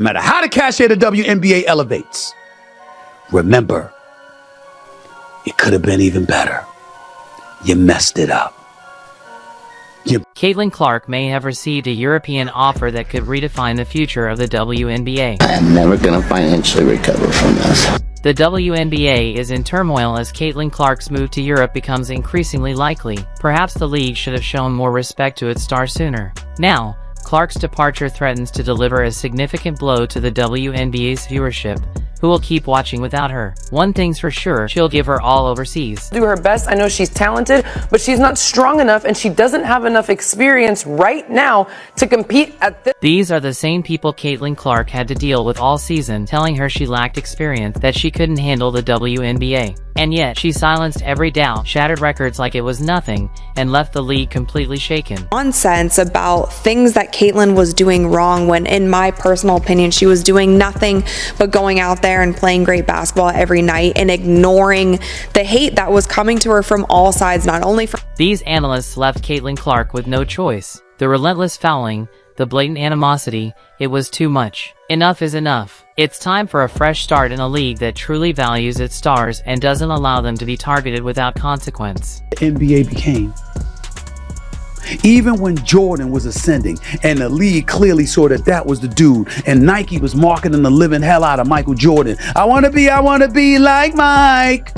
No matter how the cachet of the WNBA elevates, remember, it could have been even better. You messed it up. Caitlin Clark may have received a European offer that could redefine the future of the WNBA. I am never going to financially recover from this. The WNBA is in turmoil as Caitlin Clark's move to Europe becomes increasingly likely. Perhaps the league should have shown more respect to its star sooner. Now, Clark's departure threatens to deliver a significant blow to the WNBA's viewership. Who will keep watching without her? One thing's for sure, she'll give her all overseas. Do her best. I know she's talented, but she's not strong enough and she doesn't have enough experience right now to compete at this. These are the same people Caitlin Clark had to deal with all season, telling her she lacked experience, that she couldn't handle the WNBA. And yet, she silenced every doubt, shattered records like it was nothing, and left the league completely shaken. Nonsense about things that Caitlin was doing wrong when, in my personal opinion, she was doing nothing but going out there and playing great basketball every night and ignoring the hate that was coming to her from all sides, not only from... These analysts left Caitlin Clark with no choice. The relentless fouling, the blatant animosity, it was too much. Enough is enough. It's time for a fresh start in a league that truly values its stars and doesn't allow them to be targeted without consequence. The NBA became. Even when Jordan was ascending and the league clearly saw that was the dude, and Nike was marketing the living hell out of Michael Jordan. I wanna be like Mike.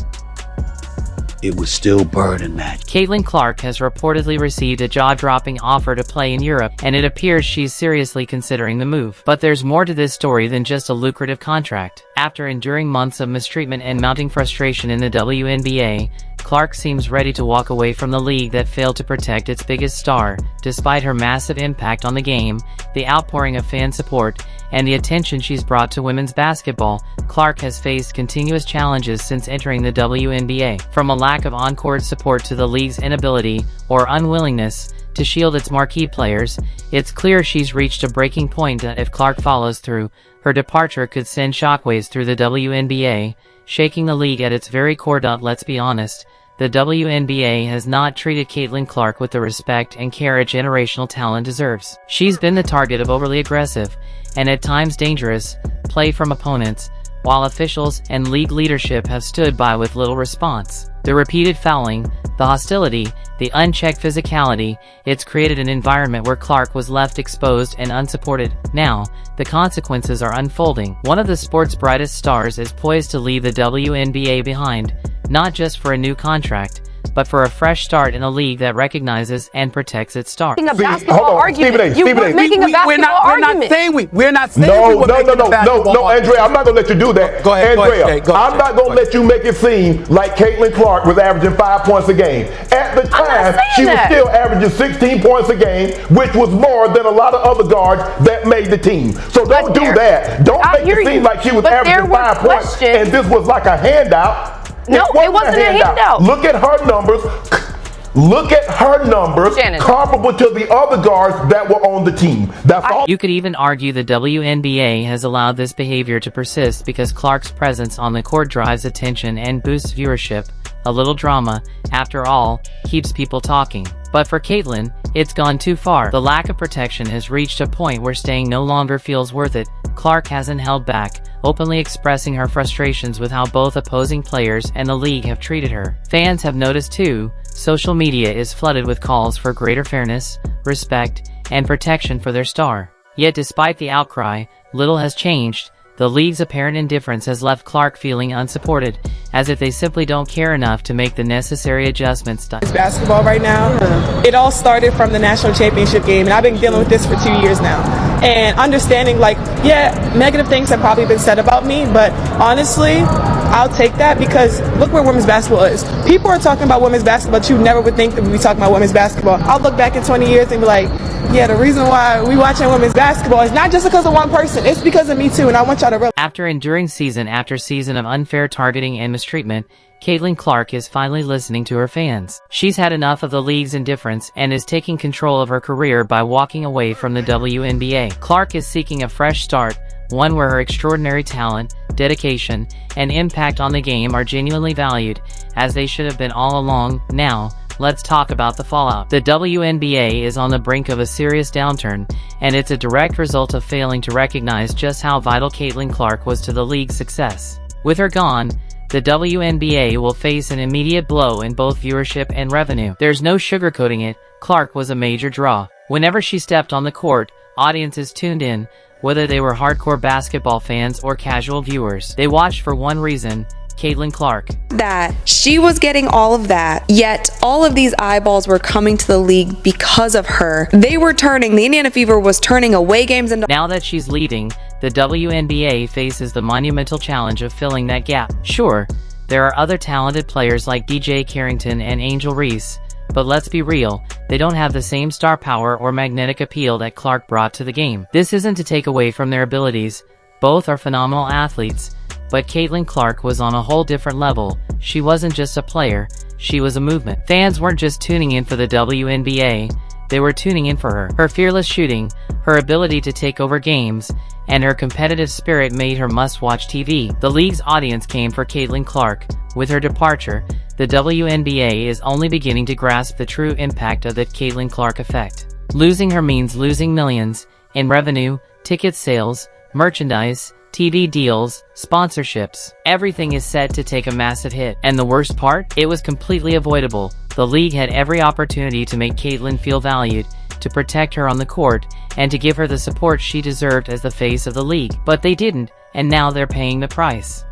It was still burden match. Caitlin Clark has reportedly received a jaw-dropping offer to play in Europe, and it appears she's seriously considering the move. But there's more to this story than just a lucrative contract. After enduring months of mistreatment and mounting frustration in the WNBA, Clark seems ready to walk away from the league that failed to protect its biggest star. Despite her massive impact on the game, the outpouring of fan support, and the attention she's brought to women's basketball, Clark has faced continuous challenges since entering the WNBA. From a lack of on-court support to the league's inability or unwillingness to shield its marquee players, it's clear she's reached a breaking point that if Clark follows through, her departure could send shockwaves through the WNBA, shaking the league at its very core. Let's be honest, the WNBA has not treated Caitlin Clark with the respect and care a generational talent deserves. She's been the target of overly aggressive, and at times dangerous, play from opponents, while officials and league leadership have stood by with little response. The repeated fouling, the hostility, the unchecked physicality, it's created an environment where Clark was left exposed and unsupported. Now, the consequences are unfolding. One of the sport's brightest stars is poised to leave the WNBA behind, not just for a new contract, but for a fresh start in a league that recognizes and protects its stars. Making a basketball argument. You were making a basketball argument. We're not saying No, Andrea, I'm not going to let you do that. Go ahead, Andrea, I'm not going to let you make it seem like Caitlin Clark was averaging 5 points a game. At the time, she was still averaging 16 points a game, which was more than a lot of other guards that made the team. So don't do that. Don't make it seem like she was averaging 5 points and this was like a handout. No, it wasn't a handout. Look at her numbers. Look at her numbers comparable to the other guards that were on the team. That's all. You could even argue the WNBA has allowed this behavior to persist because Clark's presence on the court drives attention and boosts viewership. A little drama, after all, keeps people talking. But for Caitlin, it's gone too far. The lack of protection has reached a point where staying no longer feels worth it. Clark hasn't held back, openly expressing her frustrations with how both opposing players and the league have treated her. Fans have noticed too. Social media is flooded with calls for greater fairness, respect, and protection for their star. Yet despite the outcry, little has changed. The league's apparent indifference has left Clark feeling unsupported, as if they simply don't care enough to make the necessary adjustments. Basketball right now, it all started from the national championship game, and I've been dealing with this for 2 years now. And understanding, like, yeah, negative things have probably been said about me, but honestly, I'll take that because look where women's basketball is. People are talking about women's basketball, but you never would think that we'd be talking about women's basketball. I'll look back in 20 years and be like, yeah, the reason why we watching women's basketball is not just because of one person, it's because of me too, and I want y'all to realize. After enduring season after season of unfair targeting and mistreatment, Caitlin Clark is finally listening to her fans. She's had enough of the league's indifference and is taking control of her career by walking away from the WNBA. Clark is seeking a fresh start, one where her extraordinary talent, dedication, and impact on the game are genuinely valued, as they should have been all along. Now, let's talk about the fallout. The WNBA is on the brink of a serious downturn, and it's a direct result of failing to recognize just how vital Caitlin Clark was to the league's success. With her gone, the WNBA will face an immediate blow in both viewership and revenue. There's no sugarcoating it, Clark was a major draw. Whenever she stepped on the court, audiences tuned in, whether they were hardcore basketball fans or casual viewers. They watched for one reason: Caitlin Clark. That she was getting all of that, yet all of these eyeballs were coming to the league because of her. They were turning, the Indiana Fever was turning away games into... Now that she's leading, the WNBA faces the monumental challenge of filling that gap. Sure, there are other talented players like DJ Carrington and Angel Reese, but let's be real, they don't have the same star power or magnetic appeal that Clark brought to the game. This isn't to take away from their abilities. Both are phenomenal athletes, but Caitlin Clark was on a whole different level. She wasn't just a player, she was a movement. Fans weren't just tuning in for the WNBA, they were tuning in for her. Her fearless shooting, her ability to take over games, and her competitive spirit made her must-watch TV. The league's audience came for Caitlin Clark. With her departure, the WNBA is only beginning to grasp the true impact of the Caitlin Clark effect. Losing her means losing millions in revenue, ticket sales, merchandise, TV deals, sponsorships. Everything is set to take a massive hit. And the worst part? It was completely avoidable. The league had every opportunity to make Caitlin feel valued, to protect her on the court, and to give her the support she deserved as the face of the league. But they didn't, and now they're paying the price.